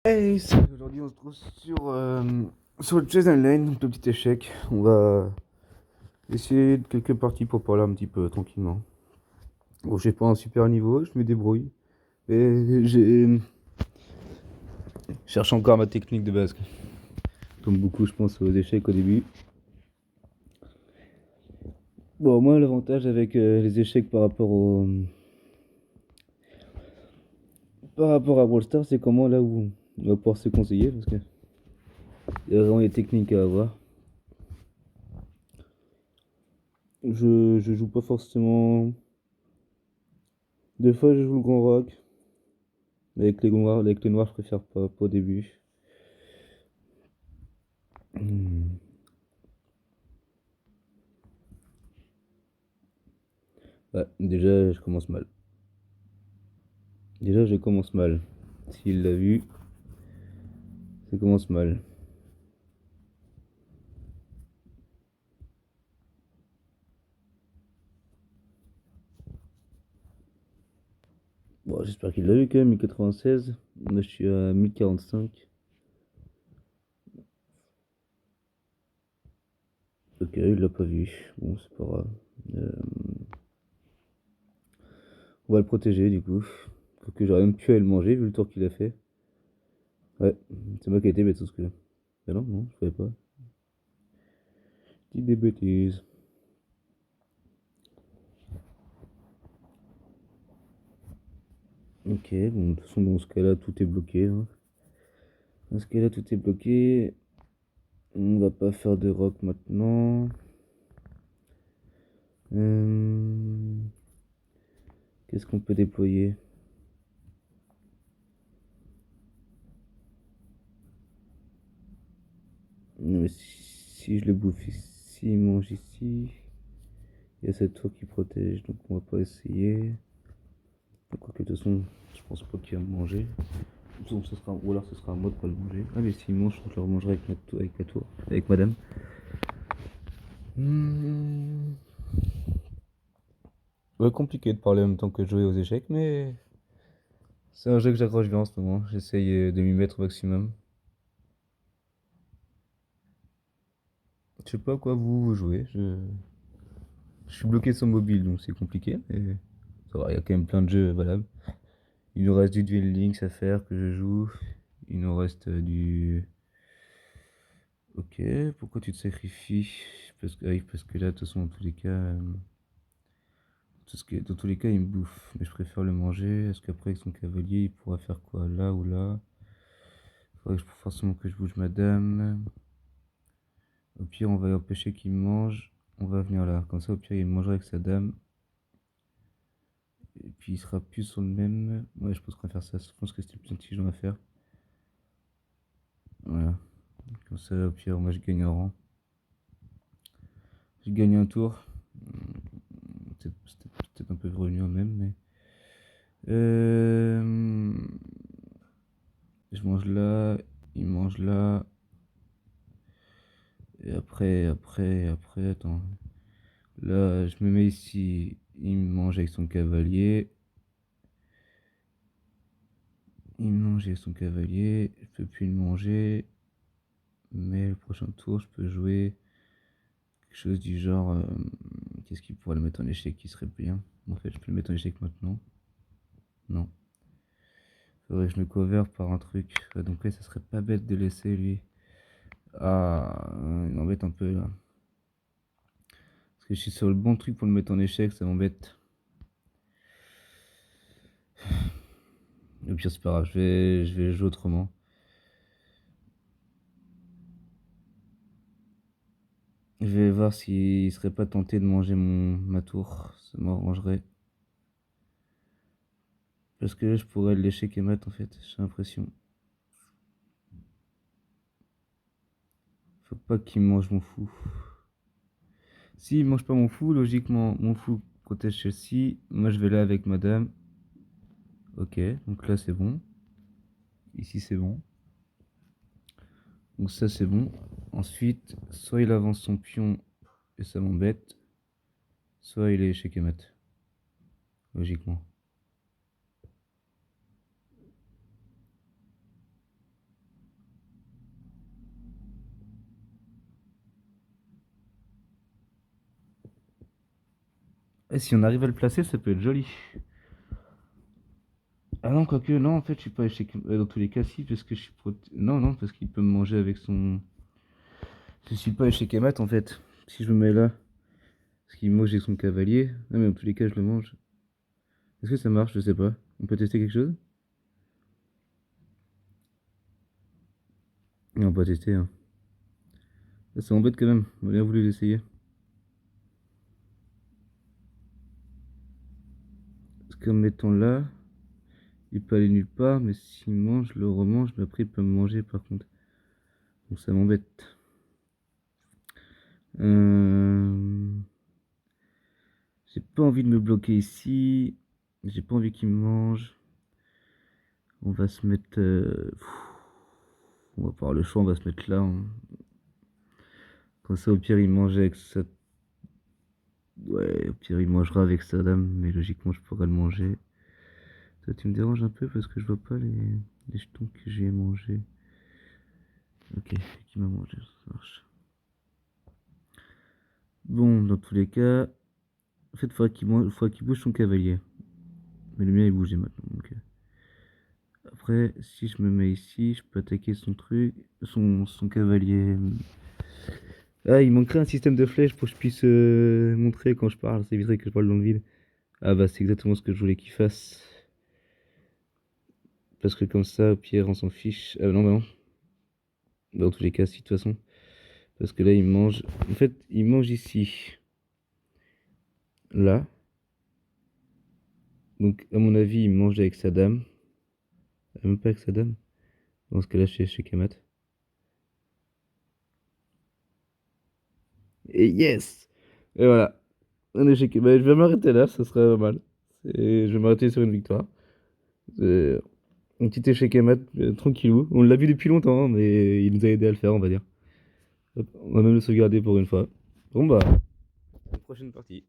Hey, salut, aujourd'hui on se trouve sur le Chase Lane, donc le petit échec. On va essayer de quelques parties pour parler un petit peu tranquillement. Bon, j'ai pas un super niveau, je me débrouille. Et j'ai cherche encore ma technique de base. Comme beaucoup, je pense aux échecs au début. Bon, moi, l'avantage avec les échecs par rapport à Brawl Stars, c'est comment là où on va pouvoir se conseiller parce que il y a vraiment des techniques à avoir. Je joue pas forcément. Des fois, je joue le grand rock. Avec les noirs, je préfère pas au début. Hmm. Ouais, déjà, je commence mal. Déjà, je commence mal. S'il l'a vu, ça commence mal. Bon, j'espère qu'il l'a vu quand même, 1096. Moi, je suis à 1045. Ok, il l'a pas vu. Bon, c'est pas grave. Euh, on va le protéger du coup. Que j'aurais même pu aller le manger vu le tour qu'il a fait. Ouais, c'est moi qui ai été bête, sauf que. Ah non, non, je savais pas. Dis des bêtises. Ok, bon, de toute façon, dans ce cas-là, tout est bloqué, hein. Dans ce cas-là, tout est bloqué. On va pas faire de rock maintenant. Euh, Qu'est-ce qu'on peut déployer? Non, mais si je le bouffe ici, il mange ici. Il y a cette tour qui protège, donc on va pas essayer. Quoique de toute façon, je pense pas qu'il va me manger. Ou alors ce sera à moi de pas le manger. Ah mais s'il mange, je le remangerai avec la tour, avec madame. Hmm. Ouais, compliqué de parler en même temps que de jouer aux échecs, mais c'est un jeu que j'accroche bien en ce moment. J'essaye de m'y mettre au maximum. Je sais pas à quoi vous jouez. Je suis bloqué sur mobile, donc c'est compliqué, mais ça va, il y a quand même plein de jeux valables. Il nous reste du Duel Links à faire que je joue. Il nous reste du. Ok, pourquoi tu te sacrifies? Parce que là, de toute façon, dans tous les cas, dans tous les cas, il me bouffe. Mais je préfère le manger. Est-ce qu'après, avec son cavalier, il pourra faire quoi? Là ou là? Faudrait forcément que je bouge madame. Au pire, on va empêcher qu'il mange. On va venir là. Comme ça, au pire, il mangera avec sa dame. Et puis, il sera plus sur le même. Ouais, je pense qu'on va faire ça. Je pense que c'est le plus intelligent à faire. Voilà. Comme ça, au pire, moi, je gagne un rang. Je gagne un tour. C'était peut-être un peu revenu même, mais. Euh, je mange là, il mange là. Et après, attends. Là, je me mets ici. Il mange avec son cavalier. Il mange avec son cavalier. Je peux plus le manger. Mais le prochain tour, je peux jouer quelque chose du genre. Qu'est-ce qui pourrait le mettre en échec qui serait bien? En fait, je peux le mettre en échec maintenant. Non. Faudrait que je me cover par un truc. Donc, ouais, ça serait pas bête de laisser lui. Ah, il m'embête un peu là. Parce que je suis sur le bon truc pour le mettre en échec, ça m'embête. Au pire, c'est pas grave, je vais jouer autrement. Je vais voir s'il serait pas tenté de manger ma tour. Ça m'arrangerait. Parce que là, je pourrais l'échec et mat en fait, j'ai l'impression. Faut pas qu'il mange mon fou. S'il mange pas mon fou, logiquement, mon fou protège celle-ci. Moi, je vais là avec madame. Ok, donc là, c'est bon. Ici, c'est bon. Donc ça, c'est bon. Ensuite, soit il avance son pion et ça m'embête. Soit il est échec et mat. Logiquement. Et si on arrive à le placer, ça peut être joli. Ah non, quoique, non, en fait, je suis pas échec. Dans tous les cas, si, parce que je suis Non, non, parce qu'il peut me manger avec son. Je suis pas échec et mat, en fait. Si je me mets là, parce qu'il mange avec son cavalier. Non, mais dans tous les cas, je le mange. Est-ce que ça marche? Je sais pas. On peut tester quelque chose? Non, on peut pas tester, hein. Ça m'embête quand même. On a bien voulu l'essayer. Parce que, mettons là, il peut aller nulle part, mais s'il mange, je le remange, mais après, il peut me manger par contre. Donc ça m'embête. Euh... J'ai pas envie de me bloquer ici. J'ai pas envie qu'il me mange. On va se mettre. On va pas avoir le choix, on va se mettre là, hein. Comme ça, au pire, il mange avec sa. Ouais, au pire, il mangera avec sa dame, mais logiquement, je pourrais le manger. Toi, tu me déranges un peu parce que je vois pas les jetons que j'ai mangés. Ok, qui m'a mangé, ça marche. Bon, dans tous les cas, en fait, faudrait qu'il bouge son cavalier. Mais le mien, il bougeait maintenant. Donc, après, si je me mets ici, je peux attaquer son truc, son cavalier. Ah, il manquerait un système de flèches pour que je puisse montrer quand je parle. Ça éviterait que je parle dans le vide. Ah bah, c'est exactement ce que je voulais qu'il fasse. Parce que comme ça, au pire, on s'en fiche. Ah non, bah non. Dans tous les cas, si, de toute façon. Parce que là, il mange. En fait, il mange ici. Là. Donc, à mon avis, il mange avec sa dame. Ah, même pas avec sa dame. Dans ce cas-là, chez Kamat. Et yes! Et voilà. Un échec. Bah, je vais m'arrêter là, ça serait pas mal. Je vais m'arrêter sur une victoire. C'est un petit échec à mat, tranquillou. On l'a vu depuis longtemps, hein, mais il nous a aidé à le faire, on va dire. Hop, on va même le sauvegarder pour une fois. Bon bah, prochaine partie.